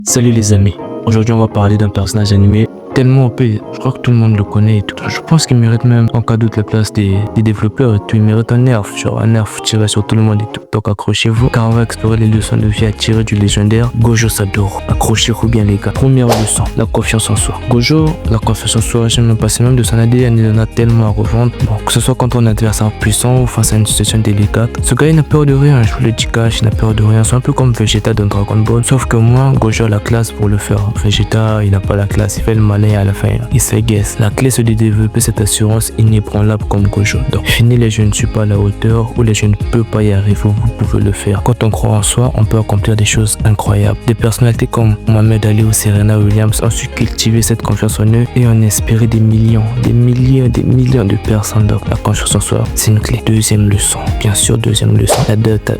Salut les amis, aujourd'hui on va parler d'un personnage animé tellement OP, je crois que tout le monde le connaît et tout. Je pense qu'il mérite même en cadeau de la place des développeurs et tout. Il mérite un nerf, genre un nerf tiré sur tout le monde et tout. Donc accrochez-vous car on va explorer les leçons de vie à tirer du légendaire Gojo Satoru. Accrochez-vous bien les gars. Première leçon, la confiance en soi. Gojo, la confiance en soi, j'aime passer même de son ADN, il en a tellement à revendre. Bon, que ce soit contre un adversaire puissant ou face à une situation délicate. Ce gars il n'a peur de rien, je vous le dis cash, il n'a peur de rien. C'est un peu comme Vegeta dans Dragon Ball, sauf que moi, Gojo a la classe pour le faire. Vegeta, il n'a pas la classe, il fait le malin à la fin, il se guesse. La clé c'est de développer cette assurance inébranlable comme Gojo. Donc, fini les je ne suis pas à la hauteur ou les je ne peux pas y arriver, vous pouvez le faire. Quand on croit en soi, on peut accomplir des choses incroyables. Des personnalités comme Mohamed Ali ou Serena Williams ont su cultiver cette confiance en eux et ont inspiré des millions, des millions de personnes. Donc, la confiance en soi, c'est une clé. Deuxième leçon, bien sûr, deuxième leçon,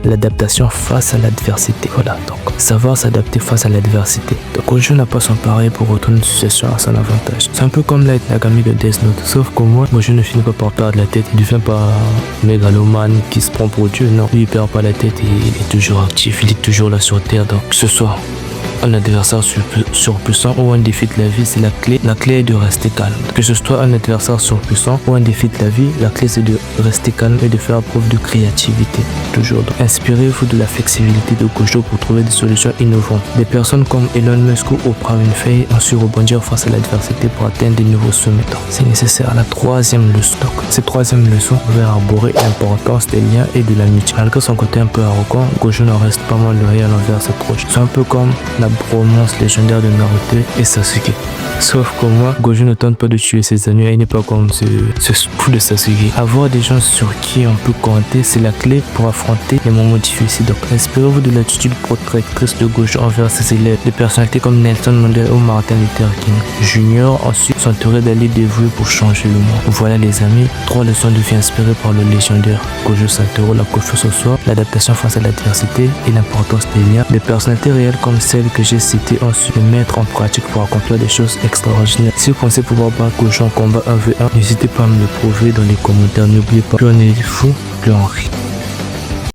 l'adaptation face à l'adversité. Voilà, donc, savoir s'adapter face à l'adversité. Donc, Gojo n'a pas son pareil pour retourner une situation à son avantage. C'est un peu comme Light Yagami de Death Note, sauf que moi je ne finis pas par perdre la tête. Il ne devient pas mégalomane qui se prend pour Dieu, non. Lui il perd pas la tête et il est toujours actif, il est toujours là sur terre. Donc que ce soit un adversaire surpuissant ou un défi de la vie, c'est la clé est de rester calme. Que ce soit un adversaire surpuissant ou un défi de la vie, la clé c'est de rester calme et de faire preuve de créativité. Toujours. Donc, inspirez-vous de la flexibilité de Gojo pour trouver des solutions innovantes. Des personnes comme Elon Musk ou Oprah Winfrey ont su rebondir face à l'adversité pour atteindre de nouveaux sommets. C'est nécessaire. La troisième leçon. Donc, cette troisième leçon va arborer l'importance des liens et de l'amitié. Malgré son côté un peu arrogant, Gojo n'en reste pas moins loyal envers ses proches. C'est un peu comme la bromance légendaire de Naruto et Sasuke. Sauf que moi, Gojo ne tente pas de tuer ses ennemis, il n'est pas comme ce fou de Sasuke. Avoir des gens sur qui on peut compter, c'est la clé pour affronter les moments difficiles. Donc, inspirez-vous de l'attitude protectrice de Gojo envers ses élèves. Des personnalités comme Nelson Mandela ou Martin Luther King Jr. ensuite sont entourés d'alliés dévoués pour changer le monde. Voilà les amis, 3 leçons de vie inspirées par le légendaire Gojo Satoru, la confiance en soi, l'adaptation face à l'adversité et l'importance des liens. Des personnalités réelles comme celles que j'ai citées ont su les mettre en pratique pour accomplir des choses extraordinaires. Si vous pensez pouvoir battre Gojo en combat 1v1, n'hésitez pas à me le prouver dans les commentaires. N'oubliez pas, plus on est fou, plus on rit.